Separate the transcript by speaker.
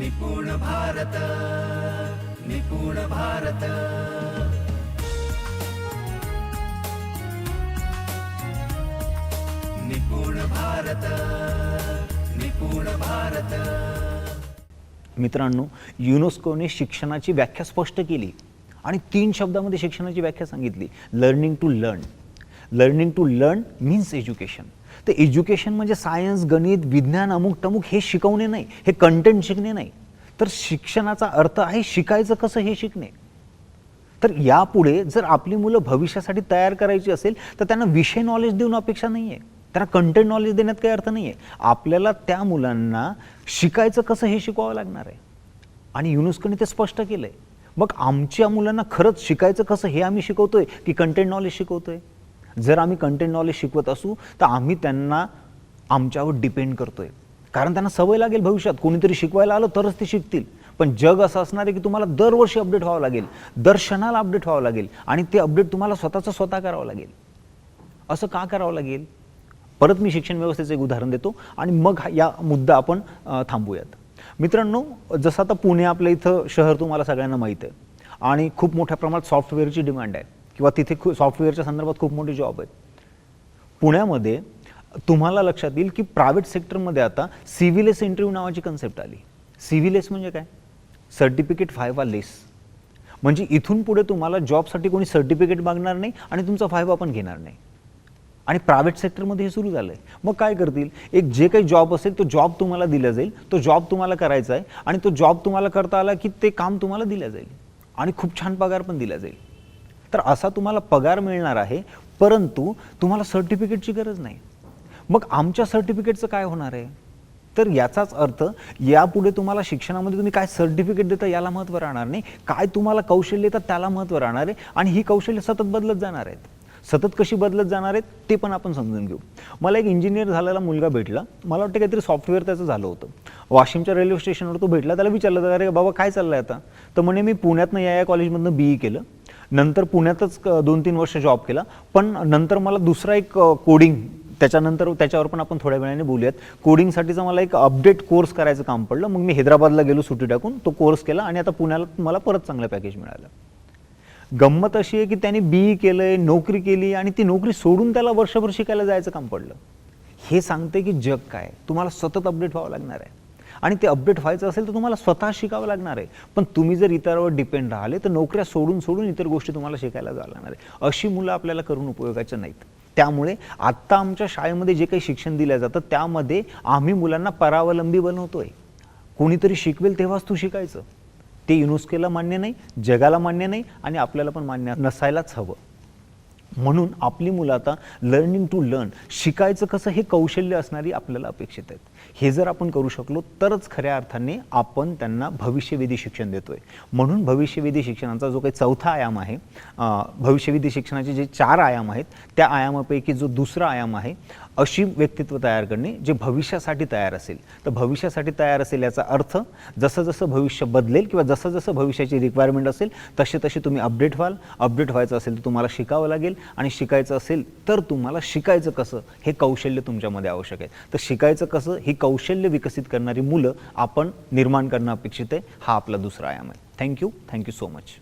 Speaker 1: निपुण भारत, निपुण भारत, निपुण भारत, निपुण भारत।
Speaker 2: मित्रांनो, युनेस्कोने शिक्षणाची व्याख्या स्पष्ट केली आणि 3 शब्दामध्ये शिक्षणाची व्याख्या सांगितली। Learning to learn. Learning to learn means education. तर एज्युकेशन म्हणजे सायन्स, गणित, विज्ञान, अमुक टमुक हे शिकवणे नाही, हे कंटेंट शिकणे नाही, तर शिक्षणाचा अर्थ आहे शिकायचं कसं हे शिकणे। तर यापुढे जर आपली मुलं भविष्यासाठी तयार करायची असेल तर त्यांना विषय नॉलेज देऊन अपेक्षा नाही आहे, त्यांना कंटेंट नॉलेज देण्यात काही अर्थ नाही आहे। आपल्याला त्या मुलांना शिकायचं कसं हे शिकवावं लागणार आहे आणि युनेस्कोने ते स्पष्ट केलं आहे। मग आमच्या मुलांना खरंच शिकायचं कसं हे आम्ही शिकवतोय की कंटेंट नॉलेज शिकवतोय? जर आम्ही कंटेंट नॉलेज शिकवत असू तर आम्ही त्यांना आमच्यावर डिपेंड करतोय, कारण त्यांना सवय लागेल भविष्यात कोणीतरी शिकवायला आलं तरच ते शिकतील। पण जग असं असणार आहे की तुम्हाला दरवर्षी अपडेट व्हावं लागेल, दर क्षणाला अपडेट व्हावं लागेल आणि ते अपडेट तुम्हाला स्वतः करावं लागेल। असं का करावं लागेल? परत मी शिक्षण व्यवस्थेचं एक उदाहरण देतो आणि मग या मुद्दा आपण थांबूयात। मित्रांनो, जसं आता पुणे आपल्या इथं शहर तुम्हाला सगळ्यांना माहीत आहे आणि खूप मोठ्या प्रमाणात सॉफ्टवेअरची डिमांड आहे किंवा तिथे सॉफ्टवेअरच्या संदर्भात खूप मोठे जॉब आहेत। पुण्यामध्ये तुम्हाला लक्षात येईल की प्रायव्हेट सेक्टरमध्ये आता सिव्हिलेस इंटरव्ह्यू नावाची कन्सेप्ट आली। सिव्हिलेस म्हणजे काय? सर्टिफिकेट 5 लेस। म्हणजे इथून पुढे तुम्हाला जॉबसाठी कोणी सर्टिफिकेट मागणार नाही आणि तुमचा 5 पण घेणार नाही। आणि प्रायव्हेट सेक्टरमध्ये हे सुरू झालंय। मग काय करतील, एक जे काही जॉब असेल तो जॉब तुम्हाला दिला जाईल, तो जॉब तुम्हाला करायचा आहे आणि तो जॉब तुम्हाला करता आला की ते काम तुम्हाला दिलं जाईल आणि खूप छान पगार पण दिला जाईल। तर असा तुम्हाला पगार मिळणार आहे, परंतु तुम्हाला सर्टिफिकेटची गरज नाही। मग आमच्या सर्टिफिकेटचं काय होणार आहे? तर याचाच अर्थ यापुढे तुम्हाला शिक्षणामध्ये तुम्ही काय सर्टिफिकेट देता याला महत्त्व राहणार नाही, काय तुम्हाला कौशल्य येतात त्याला महत्त्व राहणार आहे आणि ही कौशल्य सतत बदलत जाणार आहेत। सतत कशी बदलत जाणार आहेत ते पण आपण समजून घेऊ। मला एक इंजिनियर झालेला मुलगा भेटला, मला वाटतं काहीतरी सॉफ्टवेअर त्याचं झालं होतं। वाशिमच्या रेल्वे स्टेशनवर तो भेटला, त्याला विचारलं, अरे बाबा काय चाललंय आता? तर म्हणे मी पुण्यातनं या कॉलेजमधनं BE केलं, नंतर पुण्यातच 2-3 वर्ष जॉब केला, पण नंतर मला दुसरा एक कोडिंग, त्याच्यानंतर त्याच्यावर पण आपण थोड्या वेळाने बोलूयात, कोडिंगसाठीचा मला एक अपडेट कोर्स करायचं काम पडलं। मग मी हैदराबादला गेलो सुट्टी टाकून, तो कोर्स केला आणि आता पुण्याला मला परत चांगलं पॅकेज मिळालं। गंमत अशी आहे की त्याने BE केलंय, नोकरी केली आणि ती नोकरी सोडून त्याला वर्षभर शिकायला जायचं काम पडलं। हे सांगते की जग काय, तुम्हाला सतत अपडेट व्हावं लागणार आहे आणि ते अपडेट व्हायचं असेल तर तुम्हाला स्वतः शिकावं लागणार आहे। पण तुम्ही जर इतरांवर डिपेंड राहिले तर नोकऱ्या सोडून इतर गोष्टी तुम्हाला शिकायला जावं लागणार आहे। अशी मुलं आपल्याला करून उपयोगाच्या नाहीत। त्यामुळे आत्ता आमच्या शाळेमध्ये जे काही शिक्षण दिलं जातं त्यामध्ये आम्ही मुलांना परावलंबी बनवतोय। कोणीतरी शिकवेल तेव्हाच तू शिकायचं, ते युनेस्कोला मान्य नाही, जगाला मान्य नाही आणि आपल्याला पण मान्य नसायलाच हवं। म्हणून आपली मुलं आता लर्निंग टू लर्न, शिकायचं कसं हे कौशल्य असणारी आपल्याला अपेक्षित आहेत। हे जर आपण करू शकलो तरच खऱ्या अर्थाने आपण त्यांना भविष्यवेधी शिक्षण देतोय। म्हणून भविष्यवेधी शिक्षणाचा जो काही चौथा आयाम आहे, भविष्यवेधी शिक्षणाचे जे 4 आयाम आहेत त्या आयामापैकी जो दुसरा आयाम आहे, अशी व्यक्तित्व तयार करणे जे भविष्यासाठी तयार असेल। तर भविष्यासाठी तयार असेल याचा अर्थ जसं जसं भविष्य बदलेल किंवा जसं जसं भविष्याची रिक्वायरमेंट असेल तसे तसे तुम्ही अपडेट व्हाल। अपडेट व्हायचं असेल तर तुम्हाला शिकावं लागेल आणि शिकायचं असेल तर तुम्हाला शिकायचं कसं हे कौशल्य तुमच्यामध्ये आवश्यक आहे। तर शिकायचं कसं ही कौशल्य विकसित करणारी मुलं आपण निर्माण करणं अपेक्षित आहे। हा आपला दुसरा आयाम आहे। Thank you so much.